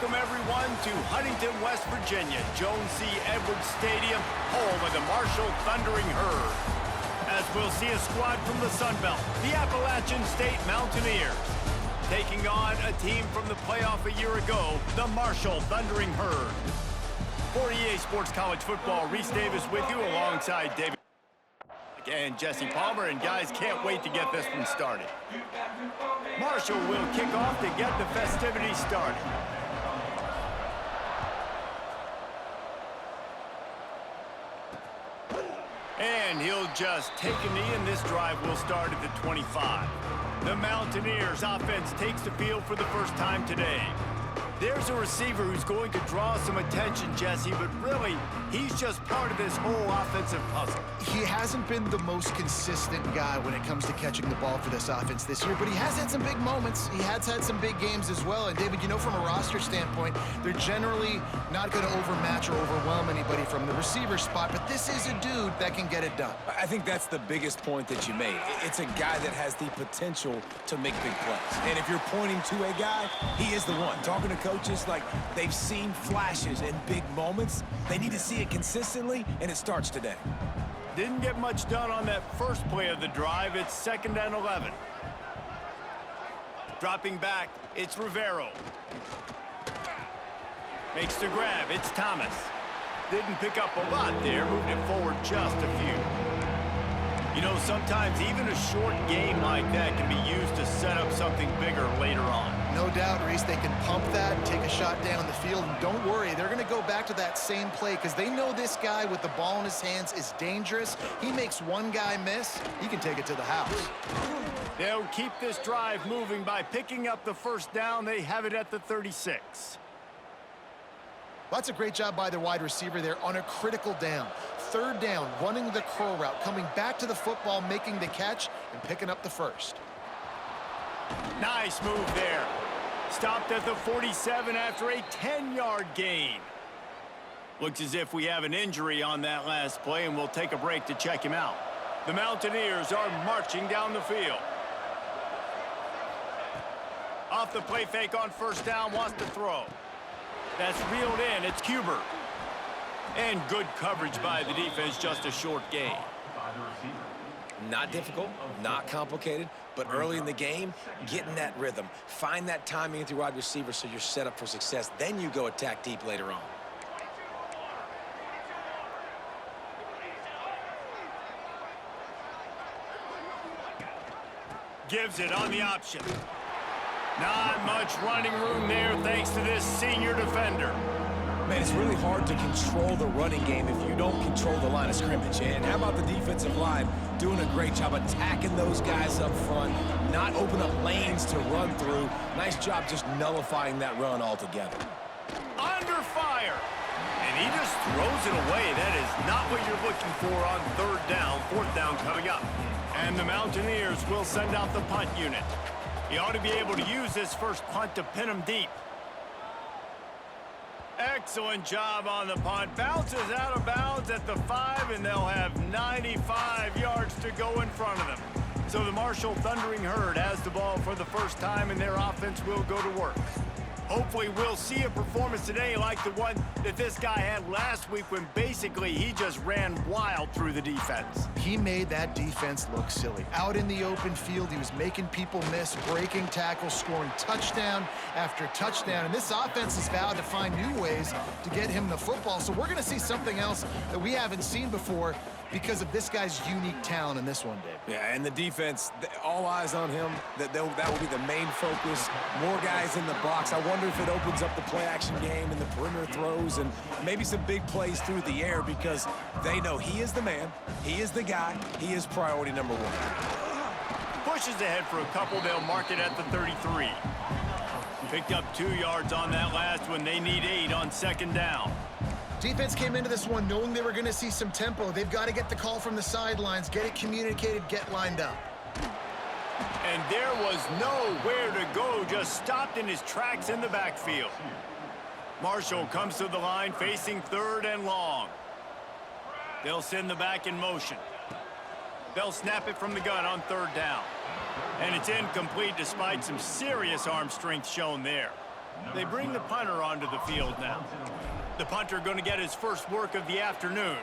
Welcome, everyone, to Huntington, West Virginia, Jones C. Edwards Stadium, home of the Marshall Thundering Herd. As we'll see a squad from the Sun Belt, the Appalachian State Mountaineers, taking on a team from the playoff a year ago, the Marshall Thundering Herd. For EA Sports College Football, Reese Davis with you alongside David and Jesse Palmer, and guys, can't wait to get this one started. Marshall will kick off to get the festivities started. And he'll just take a knee, and this drive will start at the 25. The Mountaineers offense takes the field for the first time today. There's a receiver who's going to draw some attention, Jesse, but really, he's just part of this whole offensive puzzle. He hasn't been the most consistent guy when it comes to catching the ball for this offense this year, but he has had some big moments. He has had some big games as well. And, David, you know, from a roster standpoint, they're generally not going to overmatch or overwhelm anybody from the receiver spot, but this is a dude that can get it done. I think that's the biggest point that you made. It's a guy that has the potential to make big plays. And if you're pointing to a guy, he is the one. Talking to coaches, like, they've seen flashes and big moments. They need to see it consistently, and it starts today. Didn't get much done on that first play of the drive. It's 2nd and 11. Dropping back, it's Rivero. Makes the grab, it's Thomas. Didn't pick up a lot there, moved it forward just a few. You know, sometimes even a short game like that can be used to set up something bigger later on. No doubt, Reese, they can pump that and take a shot down the field. And don't worry, they're going to go back to that same play because they know this guy with the ball in his hands is dangerous. He makes one guy miss, he can take it to the house. They'll keep this drive moving by picking up the first down. They have it at the 36. Well, that's a great job by their wide receiver there on a critical down. 3rd down, running the curl route, coming back to the football, making the catch, and picking up the first. Nice move there. Stopped at the 47 after a 10-yard gain. Looks as if we have an injury on that last play, and we'll take a break to check him out. The Mountaineers are marching down the field. Off the play fake on 1st down, wants to throw. That's reeled in, it's Cuber. And good coverage by the defense, just a short gain. Not difficult, not complicated, but early in the game, getting that rhythm. Find that timing with your wide receiver so you're set up for success. Then you go attack deep later on. Gives it on the option. Not much running room there thanks to this senior defender. Man, it's really hard to control the running game if you don't control the line of scrimmage. And how about the defensive line doing a great job attacking those guys up front, not open up lanes to run through. Nice job just nullifying that run altogether. Under fire. And he just throws it away. That is not what you're looking for on 3rd down. 4th down coming up. And the Mountaineers will send out the punt unit. He ought to be able to use this first punt to pin him deep. Excellent job on the punt. Bounces out of bounds at the 5, and they'll have 95 yards to go in front of them. So the Marshall Thundering Herd has the ball for the first time, and their offense will go to work. Hopefully we'll see a performance today like the one that this guy had last week when basically he just ran wild through the defense. He made that defense look silly. Out in the open field, he was making people miss, breaking tackles, scoring touchdown after touchdown. And this offense has vowed to find new ways to get him the football. So we're going to see something else that we haven't seen before because of this guy's unique talent in this one, Dave. Yeah, and the defense, all eyes on him. That will be the main focus. More guys in the box. I wonder if it opens up the play-action game and the perimeter throws and maybe some big plays through the air because they know he is the man, he is the guy, he is priority number 1. Pushes ahead for a couple. They'll mark it at the 33. Picked up 2 yards on that last one. They need 8 on 2nd down. Defense came into this one knowing they were going to see some tempo. They've got to get the call from the sidelines, get it communicated, get lined up. And there was nowhere to go, just stopped in his tracks in the backfield. Marshall comes to the line facing 3rd and long. They'll send the back in motion. They'll snap it from the gun on 3rd down. And it's incomplete despite some serious arm strength shown there. They bring the punter onto the field now. The punter going to get his first work of the afternoon.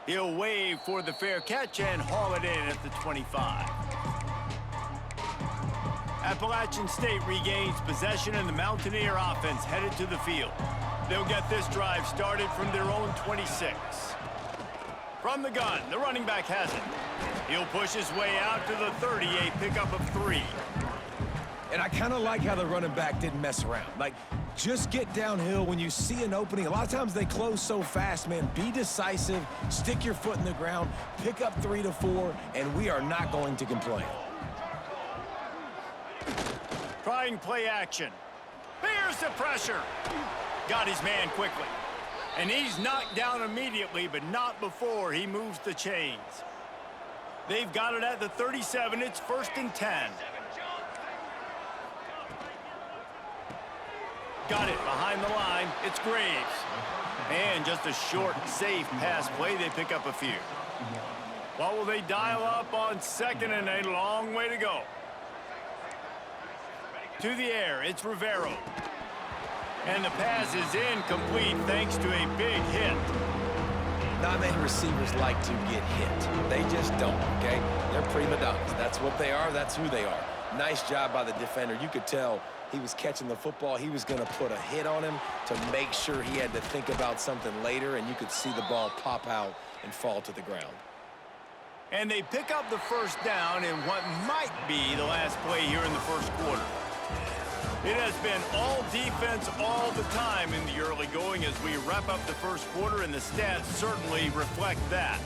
He'll wave for the fair catch and haul it in at the 25. Appalachian State regains possession and the Mountaineer offense headed to the field. They'll get this drive started from their own 26. From the gun, the running back has it. He'll push his way out to the 30, a pickup of 3. And I kind of like how the running back didn't mess around. Like, just get downhill when you see an opening. A lot of times they close so fast, man. Be decisive, stick your foot in the ground, pick up 3 to 4, and we are not going to complain. Trying play action. Here's the pressure. Got his man quickly. And he's knocked down immediately, but not before he moves the chains. They've got it at the 37. It's 1st and 10. Got it behind the line. It's Graves. And just a short, safe pass play. They pick up a few. What will they dial up on 2nd and a long way to go? To the air, it's Rivero. And the pass is incomplete thanks to a big hit. Not many receivers like to get hit. They just don't, okay? They're prima donnas. That's what they are. That's who they are. Nice job by the defender. You could tell he was catching the football. He was going to put a hit on him to make sure he had to think about something later, and you could see the ball pop out and fall to the ground. And they pick up the first down in what might be the last play here in the first quarter. It has been all defense all the time in the early going as we wrap up the first quarter, and the stats certainly reflect that.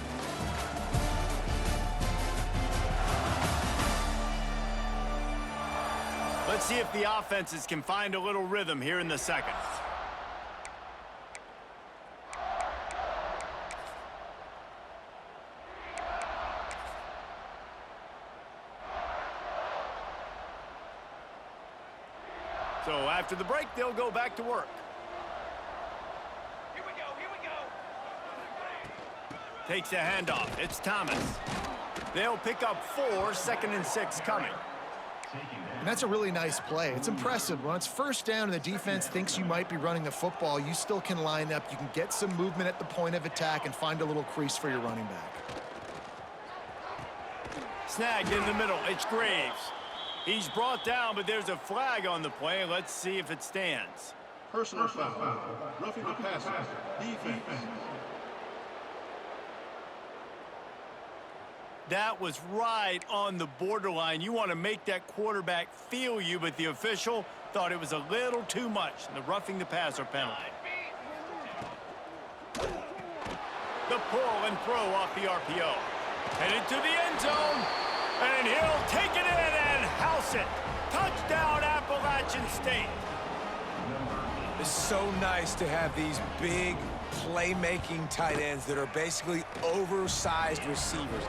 Let's see if the offenses can find a little rhythm here in the second. So after the break, they'll go back to work. Here we go. Takes a handoff. It's Thomas. They'll pick up 4, 2nd and 6 coming. And that's a really nice play. It's impressive. When it's first down and the defense thinks you might be running the football, you still can line up. You can get some movement at the point of attack and find a little crease for your running back. Snagged in the middle. It's Graves. He's brought down, but there's a flag on the play. Let's see if it stands. Personal foul. Roughing the passer. Defense. That was right on the borderline. You want to make that quarterback feel you, but the official thought it was a little too much. The roughing the passer penalty. The pull and throw off the RPO. Headed to the end zone. And he'll take it in and house it. Touchdown, Appalachian State. It's so nice to have these big playmaking tight ends that are basically oversized receivers.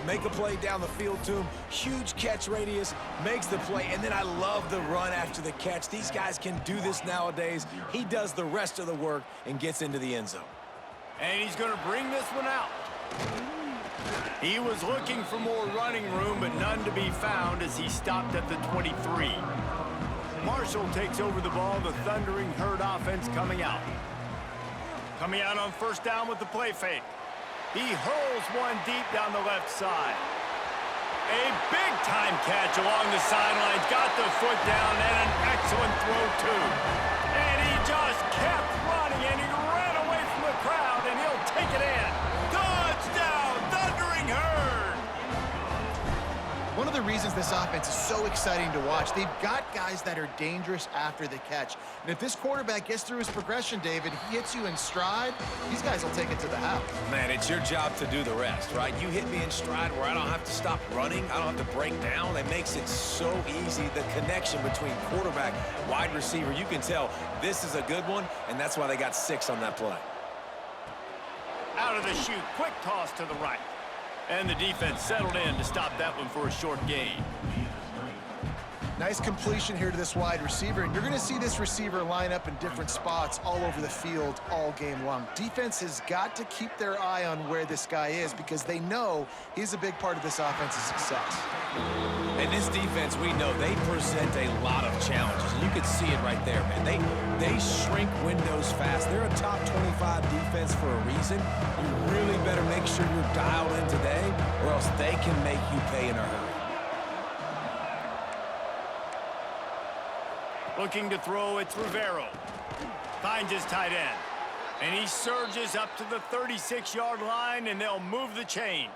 Make a play down the field to him, huge catch radius, makes the play, and then I love the run after the catch. These guys can do this nowadays. He does the rest of the work and gets into the end zone. And he's going to bring this one out. He was looking for more running room, but none to be found as he stopped at the 23. Marshall takes over the ball, the Thundering Herd offense coming out. Coming out on first down with the play fake. He hurls one deep down the left side. A big-time catch along the sidelines. Got the foot down and an excellent throw, too. And he just kept running, and he ran away from the crowd, and he'll take it in. Touchdown, Thundering Herd! One of the reasons this offense is so exciting to watch, they've got guys that are dangerous after the catch. And if this quarterback gets through his progression, David, he hits you in stride, these guys will take it to the house. Man, it's your job to do the rest, right? You hit me in stride where I don't have to stop running. I don't have to break down. It makes it so easy. The connection between quarterback, wide receiver, you can tell this is a good one, and that's why they got 6 on that play. Out of the chute, quick toss to the right. And the defense settled in to stop that one for a short gain. Nice completion here to this wide receiver, and you're going to see this receiver line up in different spots all over the field all game long. Defense has got to keep their eye on where this guy is because they know he's a big part of this offense's success. And this defense, we know, they present a lot of challenges. And you can see it right there, man. They shrink windows fast. They're a top 25 defense for a reason. You really better make sure you're dialed in today, or else they can make you pay in a hurry. Looking to throw, it's Rivero. Finds his tight end. And he surges up to the 36-yard line, and they'll move the chains.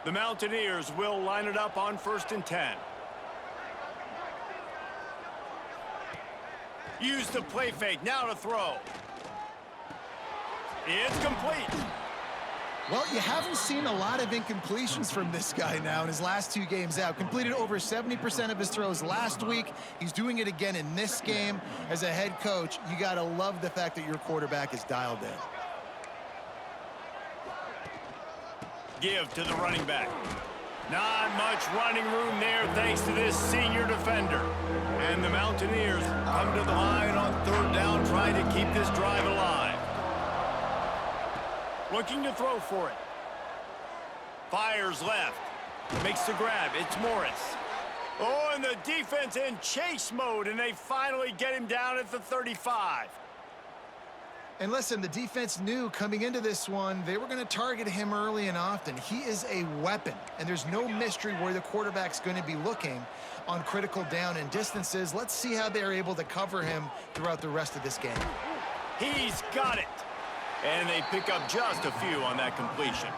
The Mountaineers will line it up on 1st and 10. Use the play fake, now to throw. It's complete. Well, you haven't seen a lot of incompletions from this guy now in his last 2 games out. Completed over 70% of his throws last week. He's doing it again in this game. As a head coach, you got to love the fact that your quarterback is dialed in. Give to the running back. Not much running room there thanks to this senior defender. And the Mountaineers come to the line on 3rd down, trying to keep this drive alive. Looking to throw for it. Fires left. Makes the grab. It's Morris. Oh, and the defense in chase mode, and they finally get him down at the 35. And listen, the defense knew coming into this one, they were going to target him early and often. He is a weapon, and there's no mystery where the quarterback's going to be looking on critical down and distances. Let's see how they're able to cover him throughout the rest of this game. He's got it. And they pick up just a few on that completion.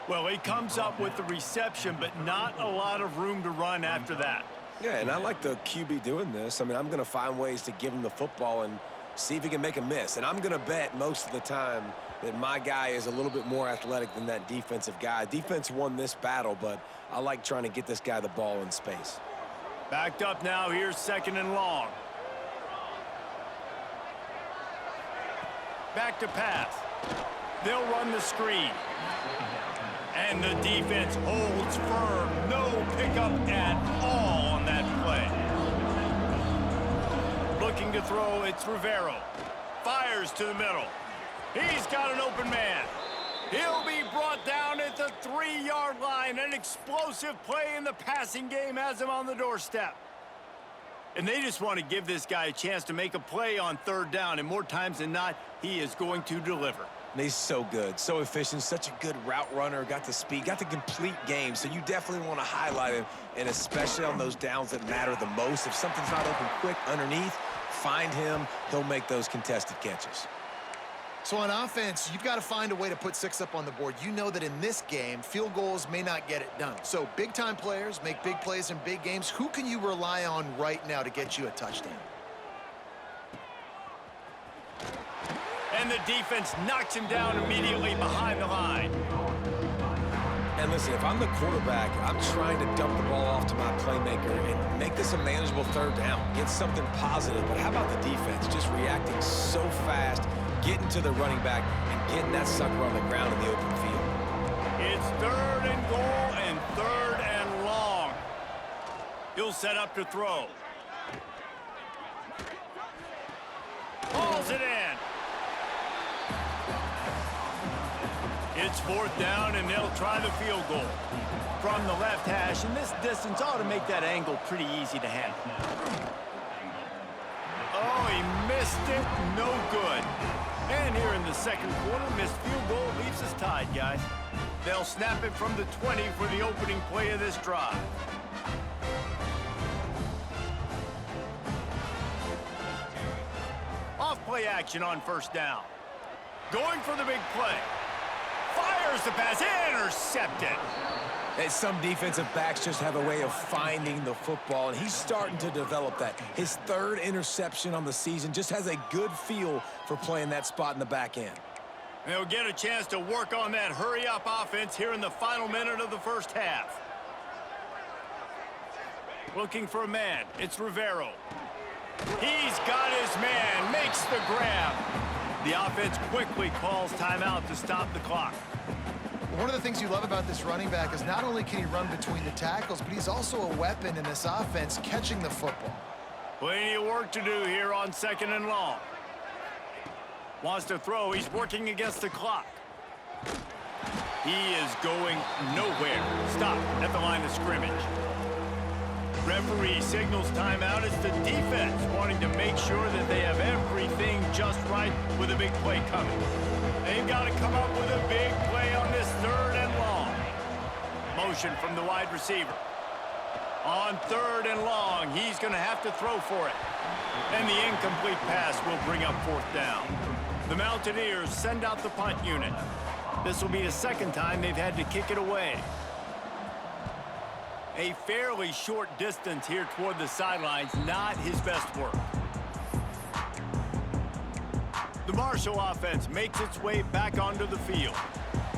Well, he comes up with the reception, but not a lot of room to run after that. Yeah, and I like the QB doing this. I mean, I'm going to find ways to give him the football and see if he can make a miss. And I'm going to bet most of the time that my guy is a little bit more athletic than that defensive guy. Defense won this battle, but I like trying to get this guy the ball in space. Backed up now. Here's 2nd and long. Back to pass. They'll run the screen. And the defense holds firm. No pickup at all on that play. Looking to throw, it's Rivero. Fires to the middle. He's got an open man. He'll be brought down at the 3-yard line. An explosive play in the passing game has him on the doorstep. And they just want to give this guy a chance to make a play on 3rd down, and more times than not, he is going to deliver. And he's so good, so efficient, such a good route runner, got the speed, got the complete game, so you definitely want to highlight him, and especially on those downs that matter the most. If something's not open quick underneath, find him, he'll make those contested catches. So on offense, you've got to find a way to put 6 up on the board. You know that in this game, field goals may not get it done. So big-time players make big plays in big games. Who can you rely on right now to get you a touchdown? And the defense knocks him down immediately behind the line. And listen, if I'm the quarterback, I'm trying to dump the ball off to my playmaker and make this a manageable 3rd down. Get something positive. But how about the defense just reacting so fast, getting to the running back, and getting that sucker on the ground in the open field? It's 3rd and goal and 3rd and long. He'll set up to throw. Hauls it in. It's 4th down, and they'll try the field goal. From the left hash, and this distance ought to make that angle pretty easy to handle. Oh, he missed it. No good. And here in the 2nd quarter, missed field goal leaves us tied, guys. They'll snap it from the 20 for the opening play of this drive. Off play action on 1st down. Going for the big play. Fires the pass, intercepted. And some defensive backs just have a way of finding the football, and he's starting to develop that. His 3rd interception on the season, just has a good feel for playing that spot in the back end. They'll get a chance to work on that hurry-up offense here in the final minute of the 1st half. Looking for a man, it's Rivero. He's got his man, makes the grab. The offense quickly calls timeout to stop the clock. One of the things you love about this running back is not only can he run between the tackles, but he's also a weapon in this offense catching the football. Plenty of work to do here on 2nd and long. Wants to throw. He's working against the clock. He is going nowhere. Stop at the line of scrimmage. Referee signals timeout. It's the defense wanting to make sure that they have everything just right with a big play coming. They've got to come up with a big play on this 3rd and long. Motion from the wide receiver. On 3rd and long, he's going to have to throw for it. And the incomplete pass will bring up 4th down. The Mountaineers send out the punt unit. This will be the 2nd time they've had to kick it away. A fairly short distance here toward the sidelines, not his best work. The Marshall offense makes its way back onto the field.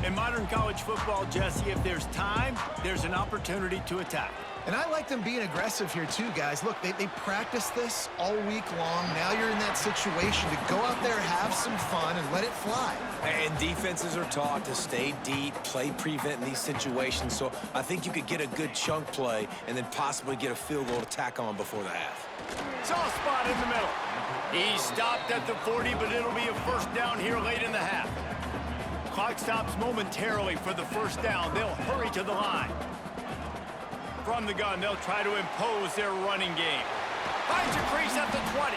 In modern college football, Jesse, if there's time, there's an opportunity to attack. And I like them being aggressive here too, guys. Look, they practice this all week long. Now you're in that situation to go out there, have some fun, and let it fly. And defenses are taught to stay deep, play prevent in these situations. So I think you could get a good chunk play and then possibly get a field goal to tack on before the half. Soft spot in the middle. He stopped at the 40, but it'll be a 1st down here late in the half. Clock stops momentarily for the 1st down. They'll hurry to the line. From the gun, they'll try to impose their running game. Finds a crease at the 20.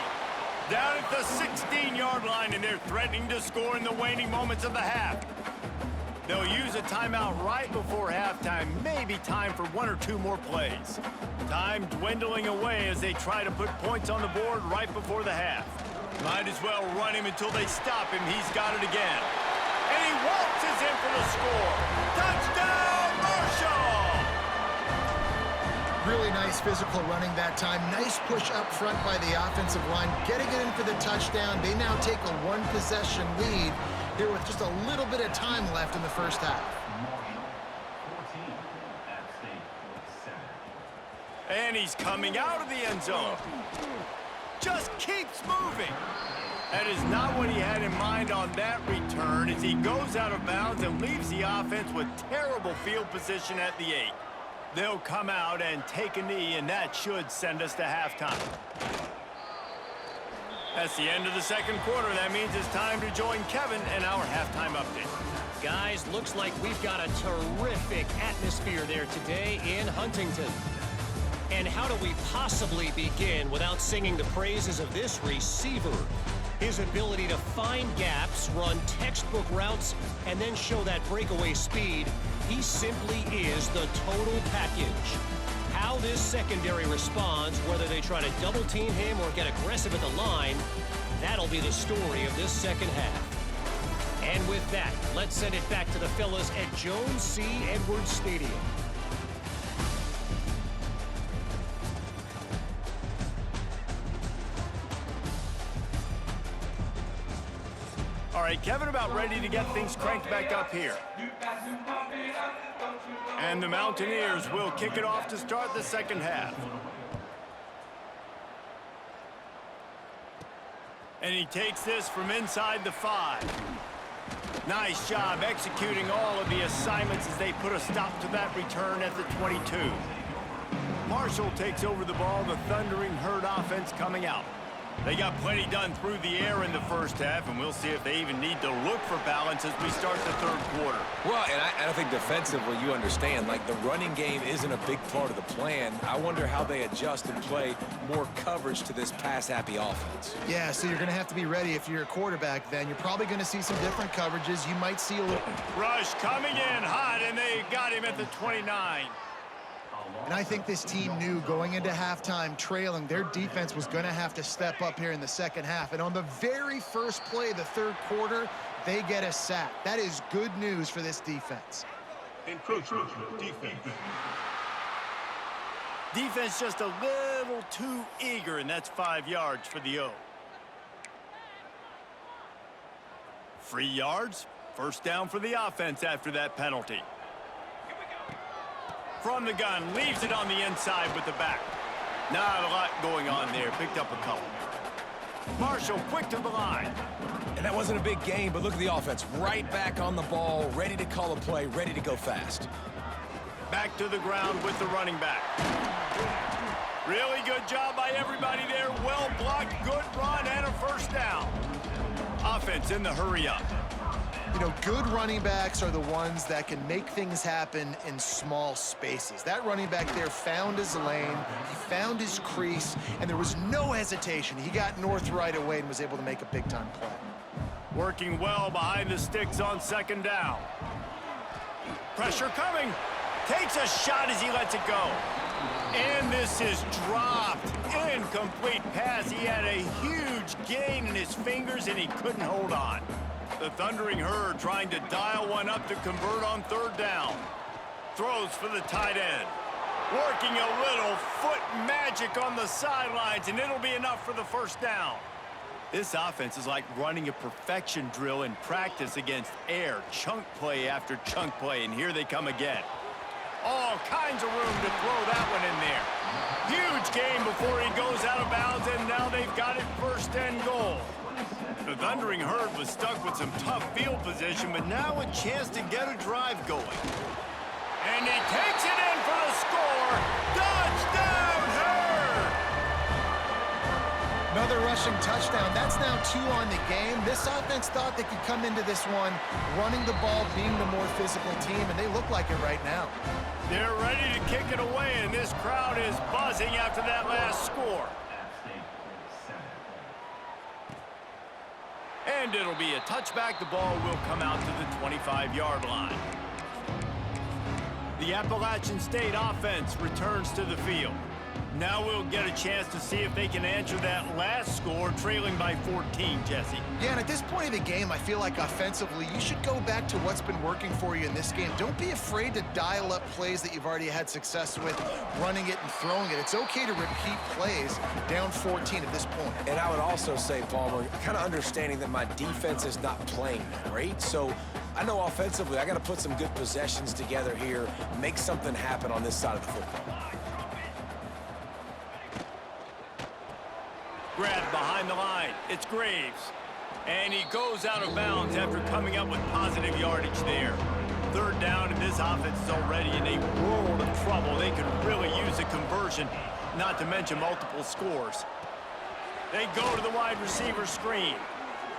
Down at the 16-yard line, and they're threatening to score in the waning moments of the half. They'll use a timeout right before halftime. Maybe time for 1 or 2 more plays. Time dwindling away as they try to put points on the board right before the half. Might as well run him until they stop him. He's got it again. And he waltzes in for the score. Touchdown, Marshall! Really nice physical running that time. Nice push up front by the offensive line. Getting it in for the touchdown. They now take a 1-possession lead here with just a little bit of time left in the 1st half. And he's coming out of the end zone. Just keeps moving. That is not what he had in mind on that return as he goes out of bounds and leaves the offense with terrible field position at the 8. They'll come out and take a knee, and that should send us to halftime. That's the end of the 2nd quarter. That means it's time to join Kevin and our halftime update. Guys, looks like we've got a terrific atmosphere there today in Huntington. And how do we possibly begin without singing the praises of this receiver? His ability to find gaps, run textbook routes, and then show that breakaway speed. He simply is the total package. How this secondary responds, whether they try to double team him or get aggressive at the line, that'll be the story of this 2nd half. And with that, let's send it back to the fellas at Jones C. Edwards Stadium. All right, Kevin, about ready to get things cranked back up here. And the Mountaineers will kick it off to start the 2nd half. And he takes this from inside the 5. Nice job executing all of the assignments as they put a stop to that return at the 22. Marshall takes over the ball, the Thundering Herd offense coming out. They got plenty done through the air in the 1st half, and we'll see if they even need to look for balance as we start the 3rd quarter. Well, and I think defensively, you understand, like the running game isn't a big part of the plan. I wonder how they adjust and play more coverage to this pass-happy offense. Yeah, so you're going to have to be ready if you're a quarterback then. You're probably going to see some different coverages. You might see a little... Rush coming in hot, and they got him at the 29. And I think this team knew going into halftime trailing, their defense was going to have to step up here in the 2nd half. And on the very first play of the 3rd quarter, they get a sack. That is good news for this defense. Encroachment defense. Defense just a little too eager, and that's 5 yards for the O. 3 yards, 1st down for the offense after that penalty. From the gun, leaves it on the inside with the back. Not a lot going on there. Picked up a couple. Marshall quick to the line. And that wasn't a big gain, but look at the offense. Right back on the ball, ready to call a play, ready to go fast. Back to the ground with the running back. Really good job by everybody there. Well blocked, good run, and a first down. Offense in the hurry up. You know, good running backs are the ones that can make things happen in small spaces. That running back there found his lane, he found his crease, and there was no hesitation. He got north right away and was able to make a big-time play. Working well behind the sticks on second down. Pressure coming. Takes a shot as he lets it go. And this is dropped. Incomplete pass. He had a huge gain in his fingers, and he couldn't hold on. The Thundering Herd trying to dial one up to convert on third down. Throws for the tight end. Working a little foot magic on the sidelines, and it'll be enough for the first down. This offense is like running a perfection drill in practice against air. Chunk play after chunk play, and here they come again. All kinds of room to throw that one in there. Huge gain before he goes out of bounds, and now they've got it first and goal. The Thundering Herd was stuck with some tough field position, but now a chance to get a drive going. And he takes it in for the score. Touchdown, Herd! Another rushing touchdown. That's now 2 on the game. This offense thought they could come into this one running the ball, being the more physical team, and they look like it right now. They're ready to kick it away, and this crowd is buzzing after that last score. And it'll be a touchback. The ball will come out to the 25-yard line. The Appalachian State offense returns to the field. Now we'll get a chance to see if they can answer that last score, trailing by 14, Jesse. Yeah, and at this point of the game, I feel like offensively, you should go back to what's been working for you in this game. Don't be afraid to dial up plays that you've already had success with, running it and throwing it. It's okay to repeat plays down 14 at this point. And I would also say, Palmer, kind of understanding that my defense is not playing great, so I know offensively I got to put some good possessions together here, make something happen on this side of the football. Grabbed behind the line. It's Graves. And he goes out of bounds after coming up with positive yardage there. Third down, and this offense is already in a world of trouble. They could really use a conversion, not to mention multiple scores. They go to the wide receiver screen.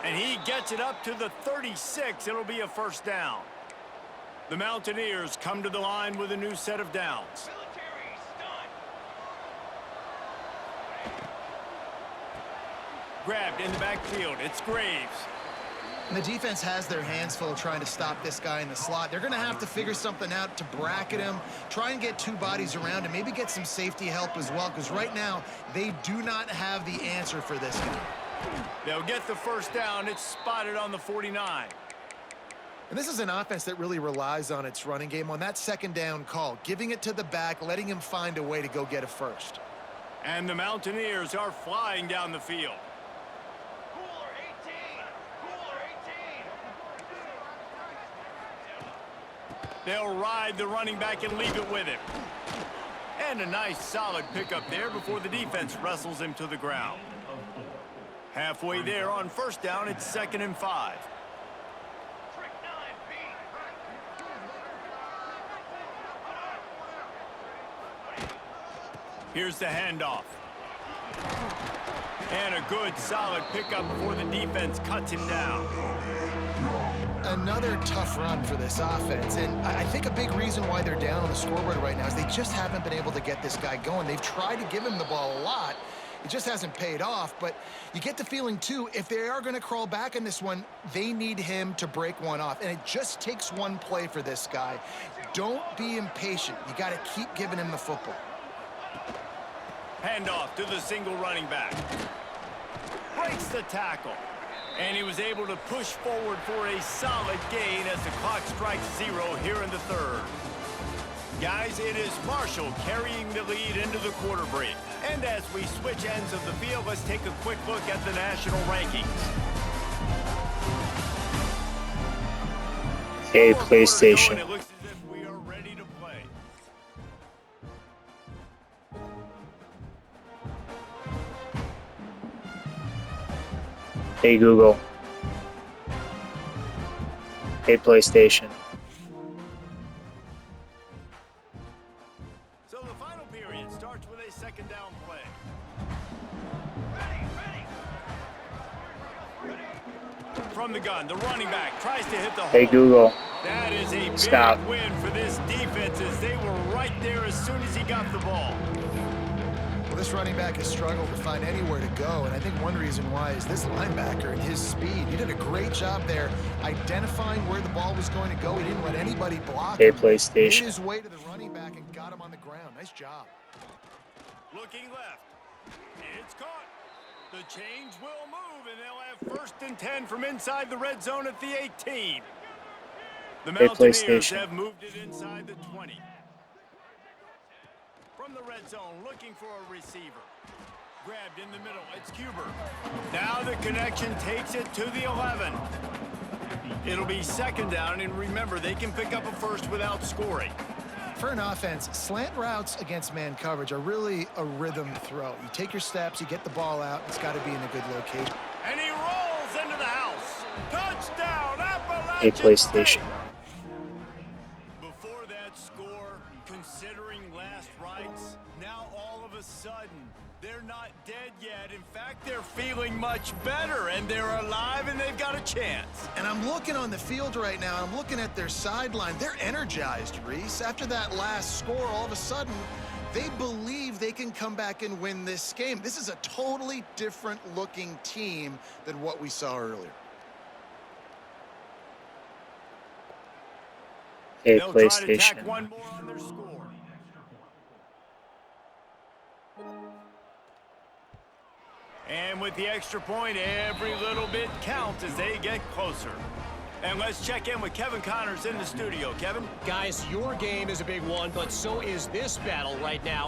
And he gets it up to the 36. It'll be a first down. The Mountaineers come to the line with a new set of downs. Grabbed in the backfield. It's Graves. And the defense has their hands full trying to stop this guy in the slot. They're going to have to figure something out to bracket him, try and get 2 bodies around him, maybe get some safety help as well, because right now they do not have the answer for this guy. They'll get the first down. It's spotted on the 49. And this is an offense that really relies on its running game on that second down call, giving it to the back, letting him find a way to go get a first. And the Mountaineers are flying down the field. They'll ride the running back and leave it with him. And a nice solid pickup there before the defense wrestles him to the ground. Halfway there on first down, it's 2nd and 5. Here's the handoff. And a good solid pickup before the defense cuts him down. Another tough run for this offense, and I think a big reason why they're down on the scoreboard right now is they just haven't been able to get this guy going. They've tried to give him the ball a lot. It just hasn't paid off, but you get the feeling, too, if they are going to crawl back in this one, they need him to break one off, and it just takes one play for this guy. Don't be impatient. You got to keep giving him the football. Handoff to the single running back. Breaks the tackle. And he was able to push forward for a solid gain as the clock strikes 0 here in the third. Guys, it is Marshall carrying the lead into the quarter break. And as we switch ends of the field, let's take a quick look at the national rankings. Hey, PlayStation. It looks as if we are ready to play. Hey Google. Hey PlayStation. So the final period starts with a second down play. From the gun, the running back tries to hit the hole. Hey Google. That is a big Stop. win for this defense as they were right there as soon as he got the ball. Well, this running back has struggled to find anywhere to go, and I think one reason why is this linebacker and his speed. He did a great job there identifying where the ball was going to go. He didn't let anybody block Hey him. Made PlayStation. his way to the running back and got him on the ground. Nice job. Looking left. It's caught. The chains will move, and they'll have 1st and 10 from inside the red zone at the 18. The Hey, Mountaineers PlayStation. have moved it inside the 20. From the red zone, looking for a receiver. Grabbed in the middle, it's Cuber. Now the connection takes it to the 11. It'll be 2nd down, and remember, they can pick up a first without scoring. For an offense, slant routes against man coverage are really a rhythm throw. You take your steps, you get the ball out, it's got to be in a good location. And he rolls into the house. Touchdown, Appalachian Hey PlayStation. State. Before that score, considering last rites, now all of a sudden, they're not dead yet. In fact, they're feeling much better, and they're alive, and they've got a chance. And I'm looking on the field right now, I'm looking at their sideline. They're energized, Reese. After that last score, all of a sudden, they believe they can come back and win this game. This is a totally different looking team than what we saw earlier. Hey They'll try to tack PlayStation. one more on their score. And with the extra point, every little bit counts as they get closer. And let's check in with Kevin Connors in the studio. Kevin? Guys, your game is a big one, but so is this battle right now.